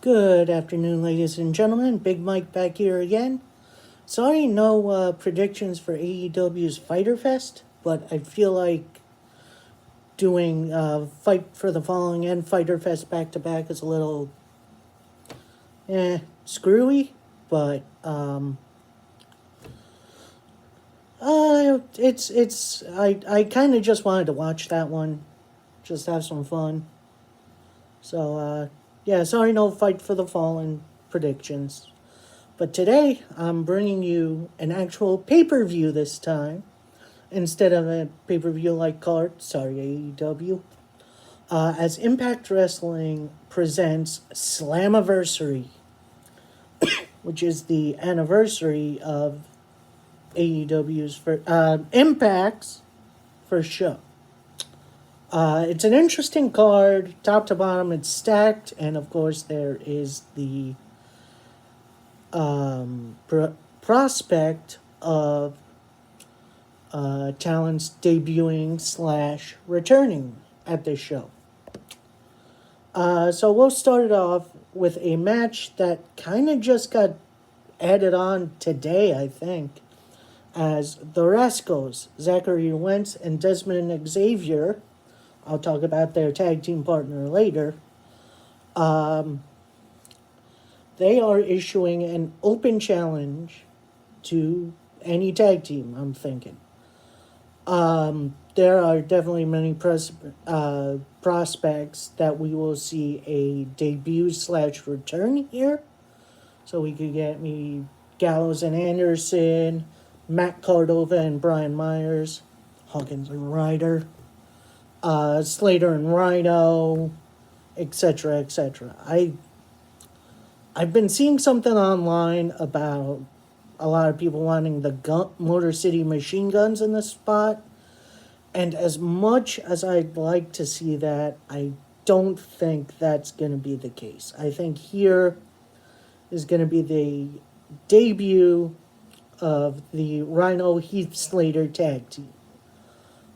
Good afternoon, ladies and gentlemen. Big Mike back here again. Sorry, no predictions for AEW's Fighter Fest, but I feel like doing Fight for the Fallen and Fighter Fest back to back is a little screwy. But I kind of just wanted to watch that one, just have some fun. So yeah, sorry, no Fight for the Fallen predictions. But today, I'm bringing you an actual pay-per-view this time, instead of a pay-per-view like card, sorry AEW, as Impact Wrestling presents Slamiversary, which is the anniversary of Impact's first show. It's an interesting card, top to bottom, it's stacked, and of course there is the prospect of talents debuting / returning at this show. So we'll start it off with a match that kind of just got added on today, I think, as the Rascals, Zachary Wentz and Desmond Xavier. I'll talk about their tag team partner later. They are issuing an open challenge to any tag team, I'm thinking. There are definitely many prospects that we will see a debut / return here. So we could get me Gallows and Anderson, Matt Cardova and Brian Myers, Hawkins and Ryder, Slater and Rhino, etc., etc. I've been seeing something online about a lot of people wanting the Motor City Machine Guns in this spot. And as much as I'd like to see that, I don't think that's going to be the case. I think here is going to be the debut of the Rhino Heath Slater tag team.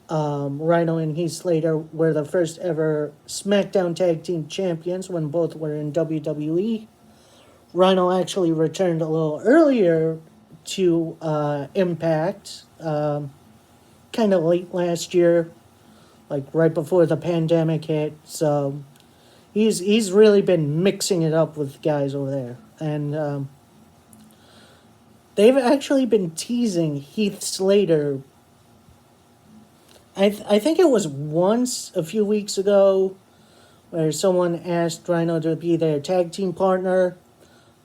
Rhino and Heath Slater were the first ever SmackDown tag team champions when both were in WWE. Rhino actually returned a little earlier to Impact, kind of late last year, like right before the pandemic hit. So he's really been mixing it up with guys over there, and they've actually been teasing Heath Slater. I think it was once a few weeks ago where someone asked Rhino to be their tag team partner.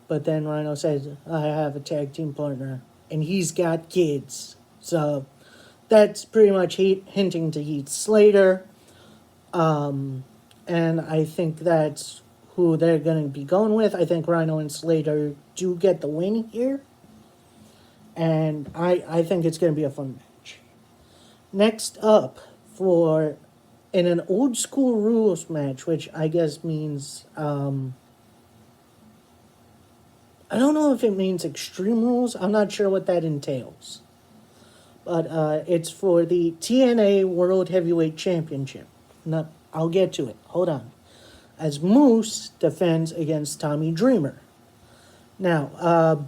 But then Rhino said, I have a tag team partner, and he's got kids. So that's pretty much hinting to Heath Slater. And I think that's who they're going to be going with. I think Rhino and Slater do get the win here. And I think it's going to be a fun match. Next up, in an old school rules match, which I guess means... I don't know if it means Extreme Rules. I'm not sure what that entails. But it's for the TNA World Heavyweight Championship. Now, I'll get to it. Hold on. As Moose defends against Tommy Dreamer. Now,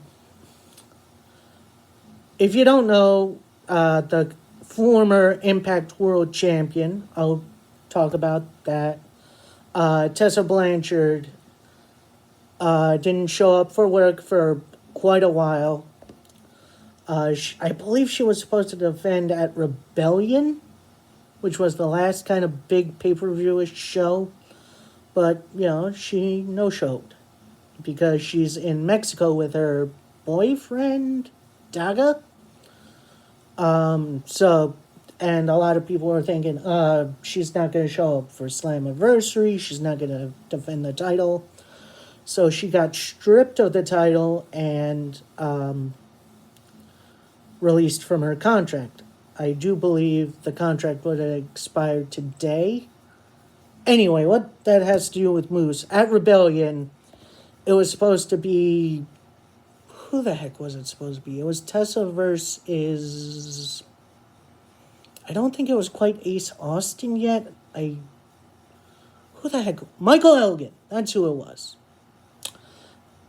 if you don't know, the former Impact World Champion, I'll talk about that. Tessa Blanchard didn't show up for work for quite a while. I believe she was supposed to defend at Rebellion, which was the last kind of big pay-per-view-ish show. But, she no-showed because she's in Mexico with her boyfriend, Daga. And a lot of people are thinking, she's not going to show up for Slamiversary. She's not going to defend the title. So she got stripped of the title and released from her contract. I do believe the contract would have expired today. Anyway, what that has to do with Moose. At Rebellion, it was supposed to be... Who the heck was it supposed to be? It was Tessa versus... I don't think it was quite Ace Austin yet. Who the heck? Michael Elgin. That's who it was.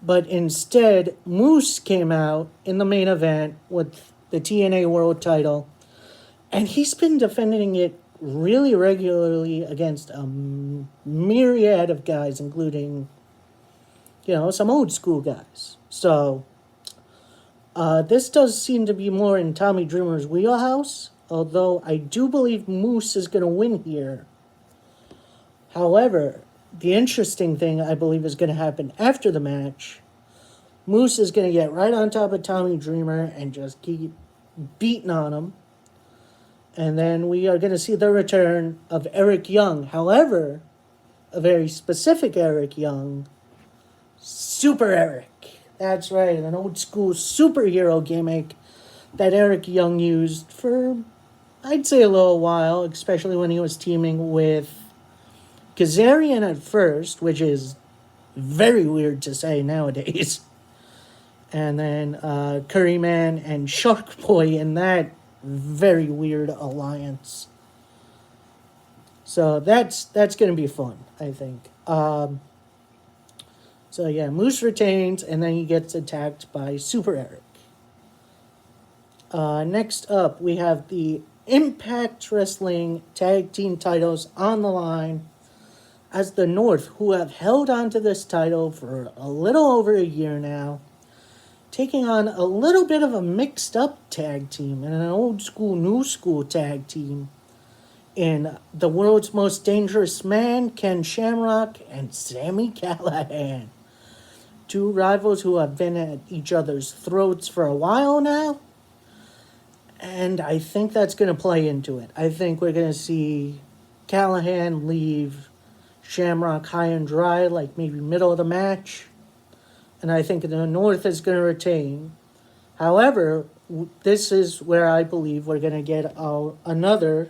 But instead, Moose came out in the main event with the TNA World title, and he's been defending it really regularly against a myriad of guys, including, some old school guys. So, this does seem to be more in Tommy Dreamer's wheelhouse, although I do believe Moose is going to win here. However, the interesting thing I believe is going to happen after the match, Moose is going to get right on top of Tommy Dreamer and just keep beating on him. And then we are going to see the return of Eric Young. However, a very specific Eric Young, Super Eric. That's right, an old school superhero gimmick that Eric Young used for, I'd say, a little while, especially when he was teaming with Kazarian at first, which is very weird to say nowadays. And then Curryman and Shark Boy in that very weird alliance. So that's going to be fun, I think. So yeah, Moose retains, and then he gets attacked by Super Eric. Next up, we have the Impact Wrestling Tag Team titles on the line as the North, who have held onto this title for a little over a year now, taking on a little bit of a mixed-up tag team and an old-school, new-school tag team in the World's Most Dangerous Man, Ken Shamrock, and Sami Callihan. Two rivals who have been at each other's throats for a while now. And I think that's going to play into it. I think we're going to see Callihan leave Shamrock high and dry, like maybe middle of the match. And I think the North is going to retain. However, this is where I believe we're going to get another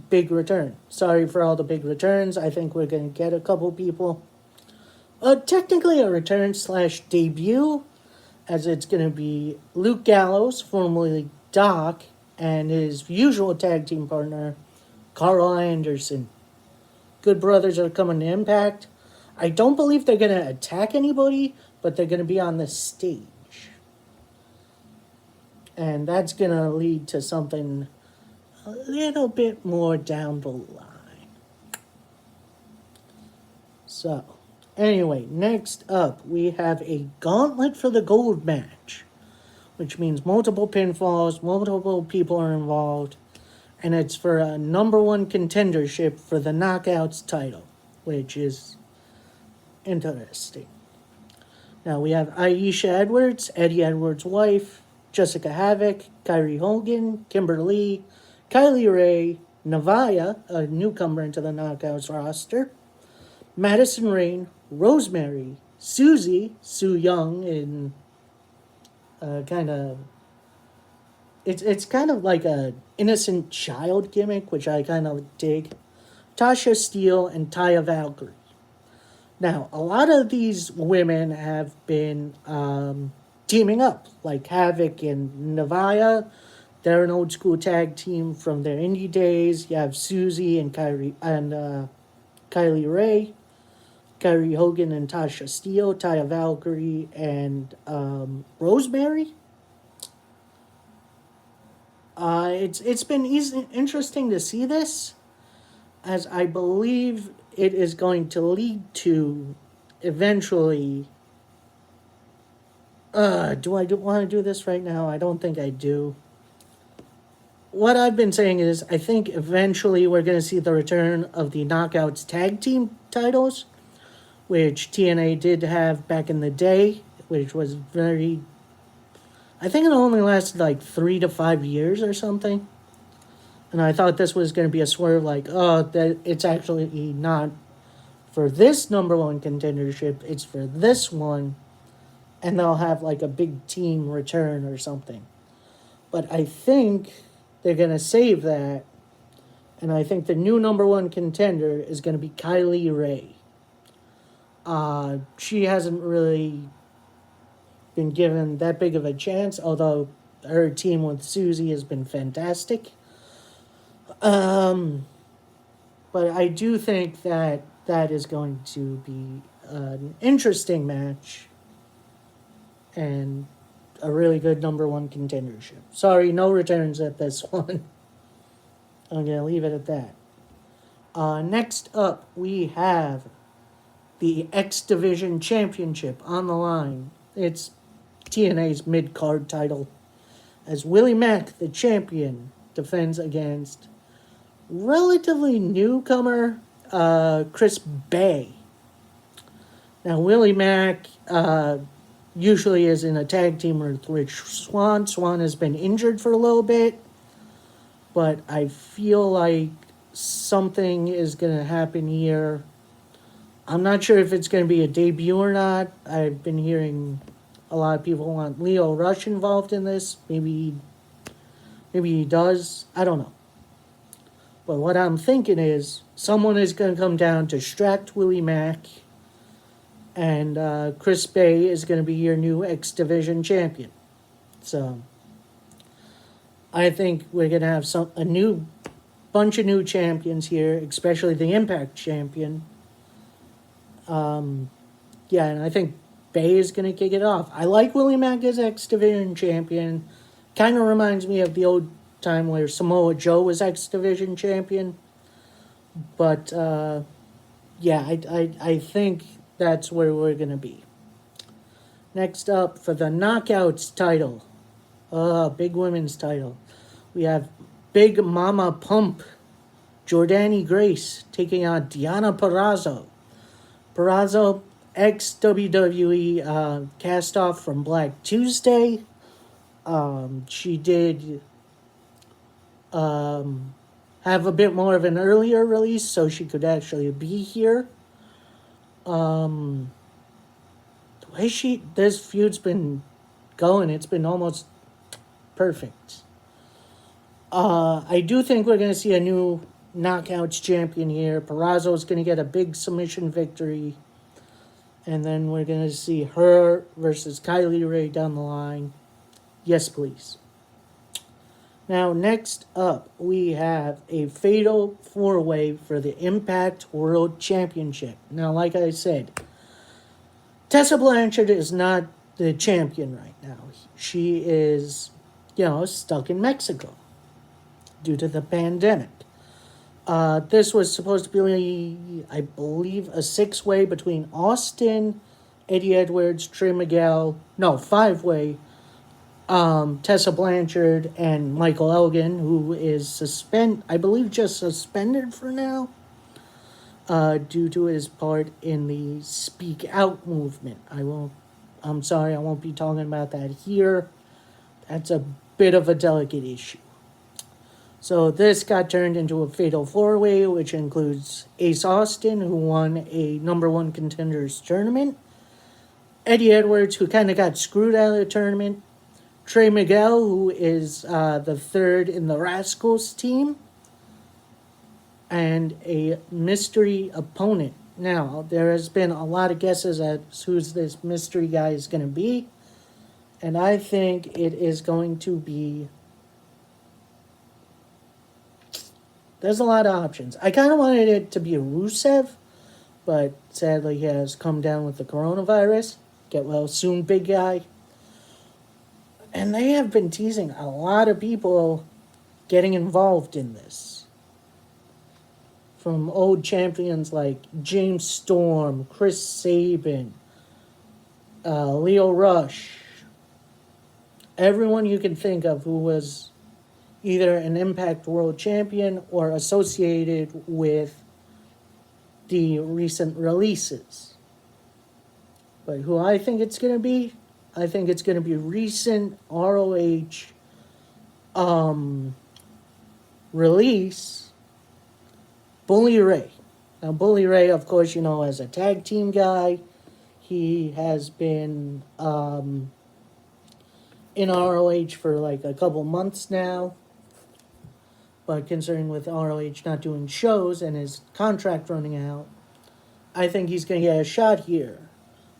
big return. Sorry for all the big returns. I think we're going to get a couple people. Technically a return / debut, as it's going to be Luke Gallows, formerly Doc, and his usual tag team partner, Carl Anderson. Good Brothers are coming to Impact. I don't believe they're going to attack anybody, but they're going to be on the stage. And that's going to lead to something a little bit more down the line. So, anyway, next up, we have a gauntlet for the gold match, which means multiple pinfalls, multiple people are involved, and it's for a number one contendership for the Knockouts title, which is interesting. Now we have Aisha Edwards, Eddie Edwards' wife, Jessica Havoc, Kyrie Hogan, Kimberly, Kylie Ray, Navaya, a newcomer into the Knockouts roster, Madison Rain, Rosemary, Susie, Sue Young in it's kind of like a innocent child gimmick, which I kind of dig, Tasha Steele, and Taya Valkyrie. Now, a lot of these women have been teaming up, like Havoc and Navaya. They're an old school tag team from their indie days. You have Susie and Kylie Ray, Kyrie Hogan and Tasha Steele, Taya Valkyrie, and Rosemary. It's been interesting to see this, as I believe it is going to lead to eventually. Do I want to do this right now? I don't think I do. What I've been saying is, I think eventually we're going to see the return of the Knockouts tag team titles, which TNA did have back in the day, which was very. I think it only lasted like 3 to 5 years or something. And I thought this was going to be a swerve, like, that it's actually not for this number one contendership, it's for this one, and they'll have like a big team return or something. But I think they're going to save that, and I think the new number one contender is going to be Kylie Ray. She hasn't really been given that big of a chance, although her team with Susie has been fantastic. But I do think that is going to be an interesting match and a really good number one contendership. Sorry, no returns at this one. I'm going to leave it at that. Next up, we have the X Division Championship on the line. It's TNA's mid-card title, as Willie Mack, the champion, defends against relatively newcomer Chris Bay. Now, Willie Mack usually is in a tag team with Rich Swann. Swann has been injured for a little bit, but I feel like something is going to happen here. I'm not sure if it's going to be a debut or not. I've been hearing a lot of people want Leo Rush involved in this. Maybe he does. I don't know. But what I'm thinking is someone is going to come down to distract Willie Mack, and Chris Bay is going to be your new X Division champion. So I think we're going to have a new bunch of new champions here, especially the Impact champion. Yeah, and I think Bay is going to kick it off. I like Willie Mack as X Division champion. Kind of reminds me of the old time where Samoa Joe was X Division champion. But, yeah, I think that's where we're going to be. Next up, for the Knockouts title, big women's title, we have Big Mama Pump, Jordani Grace, taking on Deonna Purrazzo. Purrazzo, ex-WWE cast off from Black Tuesday. She did have a bit more of an earlier release, so she could actually be here. The way this feud's been going, it's been almost perfect. I do think we're going to see a new Knockouts champion here. Purrazzo's going to get a big submission victory. And then we're going to see her versus Kylie Ray down the line. Yes, please. Now, next up, we have a fatal four-way for the Impact World Championship. Now, like I said, Tessa Blanchard is not the champion right now. She is, stuck in Mexico due to the pandemic. This was supposed to be, I believe, a six-way between Austin, Eddie Edwards, Trey Miguel. No, five-way. Tessa Blanchard and Michael Elgin, who is I believe just suspended for now, due to his part in the Speak Out movement. I'm sorry, I won't be talking about that here. That's a bit of a delicate issue. So this got turned into a fatal four-way, which includes Ace Austin, who won a number one contenders tournament, Eddie Edwards, who kind of got screwed out of the tournament, Trey Miguel, who is the third in the Rascals team, and a mystery opponent. Now, there has been a lot of guesses at who's this mystery guy is going to be, and I think it is going to be... There's a lot of options. I kind of wanted it to be a Rusev, but sadly he has come down with the coronavirus. Get well soon, big guy. And they have been teasing a lot of people getting involved in this. From old champions like James Storm, Chris Sabin, Leo Rush. Everyone you can think of who was either an Impact World Champion or associated with the recent releases. But who I think it's going to be? I think it's going to be recent ROH release, Bully Ray. Now, Bully Ray, of course, as a tag team guy, he has been in ROH for like a couple months now. But considering with ROH not doing shows and his contract running out, I think he's going to get a shot here.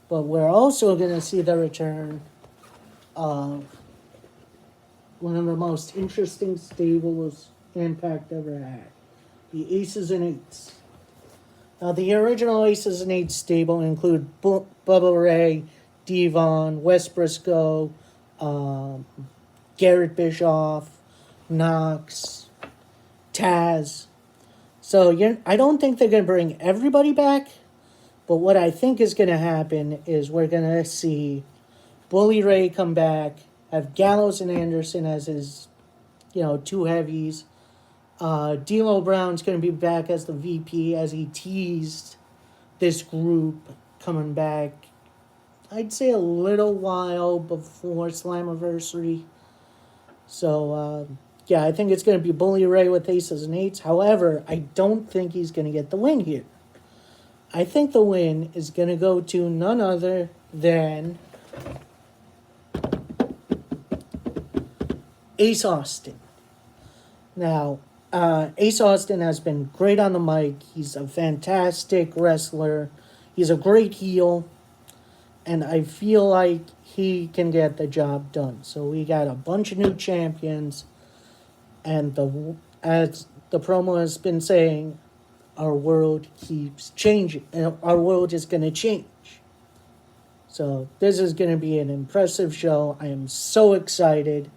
But we're also going to see the return of one of the most interesting stables Impact ever had. The Aces and Eights. Now, the original Aces and Eights stable include Bubba Ray, Devon, Wes Briscoe, um, Garrett Bischoff, Knox, Taz. So I don't think they're going to bring everybody back, but what I think is going to happen is we're going to see Bully Ray come back, have Gallows and Anderson as his, two heavies. D'Lo Brown's going to be back as the VP as he teased this group coming back. I'd say a little while before Slamiversary. So, yeah, I think it's going to be Bully Ray with Aces and Eights. However, I don't think he's going to get the win here. I think the win is going to go to none other than Ace Austin. Now, Ace Austin has been great on the mic. He's a fantastic wrestler. He's a great heel. And I feel like he can get the job done. So we got a bunch of new champions. And as the promo has been saying, our world keeps changing. And our world is going to change. So this is going to be an impressive show. I am so excited.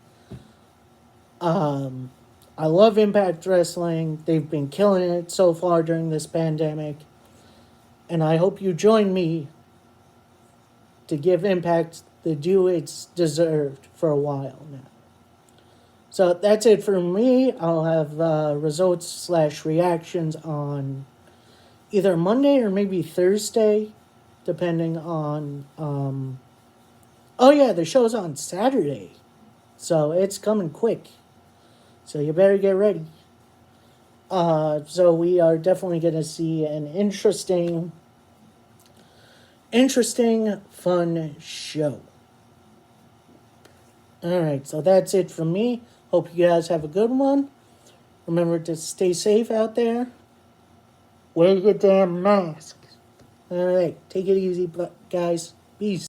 I love Impact Wrestling. They've been killing it so far during this pandemic. And I hope you join me to give Impact the due it's deserved for a while now. So that's it for me. I'll have results/reactions on either Monday or maybe Thursday, depending on... Oh yeah, the show's on Saturday. So it's coming quick. So you better get ready. So we are definitely going to see an interesting, fun show. Alright, so that's it from me. Hope you guys have a good one. Remember to stay safe out there. Wear your damn mask. Alright, take it easy, guys. Peace.